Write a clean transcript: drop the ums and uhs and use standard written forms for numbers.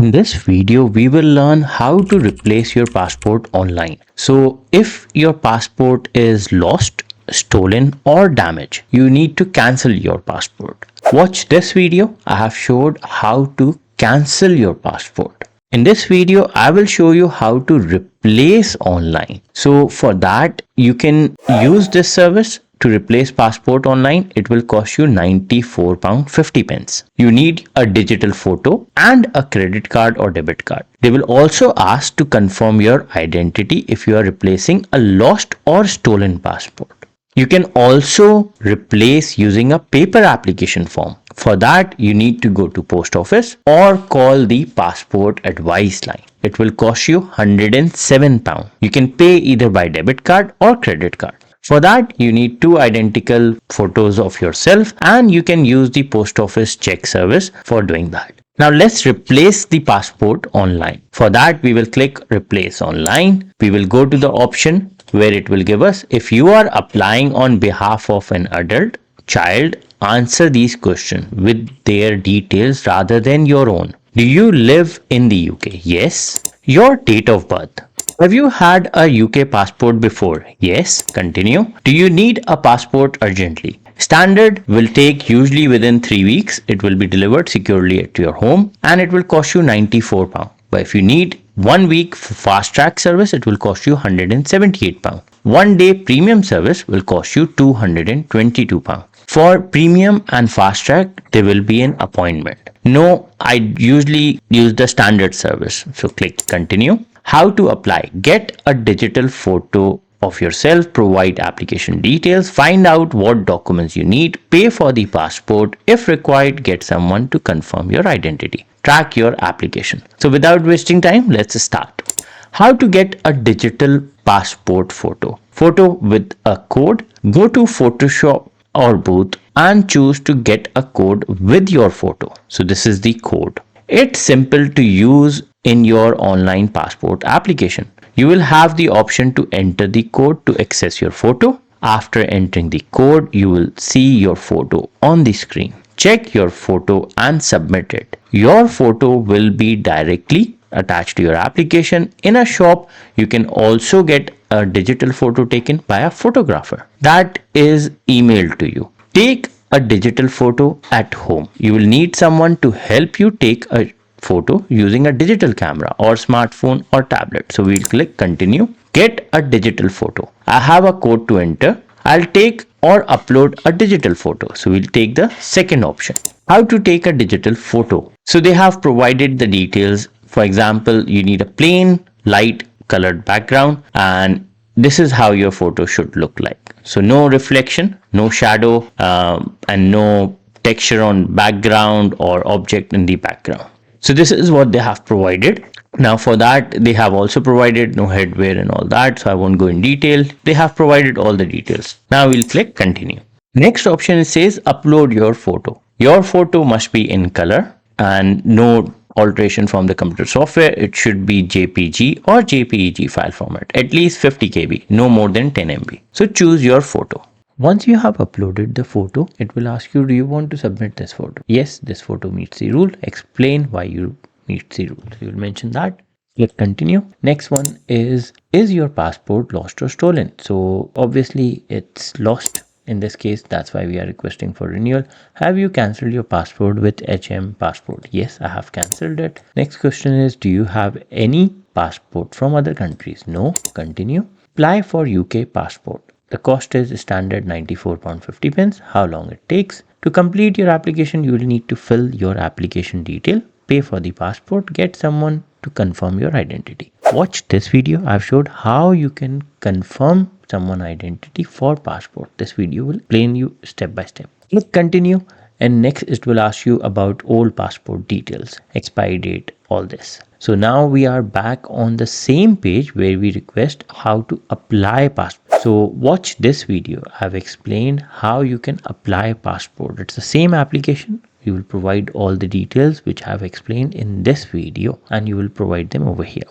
In this video, we will learn how to replace your passport online. So if your passport is lost, stolen or damaged, you need to cancel your passport. Watch this video. I have showed how to cancel your passport. In this video, I will show you how to replace online. So for that, you can use this service to replace passport online. It will cost you £94.50. You need a digital photo and a credit card or debit card. They will also ask to confirm your identity if you are replacing a lost or stolen passport. You can also replace using a paper application form. For that, you need to go to post office or call the passport advice line. It will cost you £107. You can pay either by debit card or credit card. For that, you need two identical photos of yourself and you can use the post office check service for doing that. Now let's replace the passport online. For that, we will click replace online. We will go to the option where it will give us if you are applying on behalf of an adult child, answer these questions with their details rather than your own. Do you live in the UK? Yes. Your date of birth. Have you had a UK passport before? Yes. Continue. Do you need a passport urgently? Standard will take usually within 3 weeks. It will be delivered securely at your home and it will cost you £94. But if you need 1 week fast track service, it will cost you £178. 1 day premium service will cost you £222. For premium and fast track, there will be an appointment. No, I usually use the standard service. So click continue. How to apply? Get a digital photo of yourself, provide application details, find out what documents you need, pay for the passport. If required, get someone to confirm your identity. Track your application. So without wasting time, let's start. How to get a digital passport photo? Photo with a code. Go to Photoshop or Booth and choose to get a code with your photo. So this is the code. It's simple to use in your online passport application. You will have the option to enter the code to access your photo. After entering the code, you will see your photo on the screen. Check your photo and submit it. Your photo will be directly attached to your application. In a shop, you can also get a digital photo taken by a photographer. That is emailed to you. Take a digital photo at home. You will need someone to help you take a photo using a digital camera or smartphone or tablet. So we'll click continue. Get a digital photo. I have a code to enter. I'll take or upload a digital photo. So we'll take the second option. How to take a digital photo. So they have provided the details. For example, you need a plain light colored background and this is how your photo should look like. So no reflection, no shadow and no texture on background or object in the background. So this is what they have provided. Now for that, they have also provided no headwear and all that. So I won't go in detail. They have provided all the details. Now we'll click continue. Next option, it says upload your photo. Your photo must be in color and no alteration from the computer software. It should be JPG or JPEG file format, at least 50 KB, no more than 10 MB. So choose your photo. Once you have uploaded the photo, it will ask you, do you want to submit this photo? Yes, this photo meets the rule. Explain why you meet the rule. So you will mention that. Click continue. Next one is your passport lost or stolen? So obviously it's lost. In this case, that's why we are requesting for renewal. Have you cancelled your passport with HM passport? Yes, I have cancelled it. Next question is, do you have any passport from other countries? No. Continue. Apply for UK passport. The cost is standard £94.50. How long it takes? To complete your application, you will need to fill your application detail, pay for the passport, get someone to confirm your identity. Watch this video. I've showed how you can confirm someone identity for passport. This video will explain you step by step. Click continue and next it will ask you about old passport details, expiry date, all this. So now we are back on the same page where we request how to apply passport. So watch this video. I've explained how you can apply passport. It's the same application. You will provide all the details which I have explained in this video and you will provide them over here.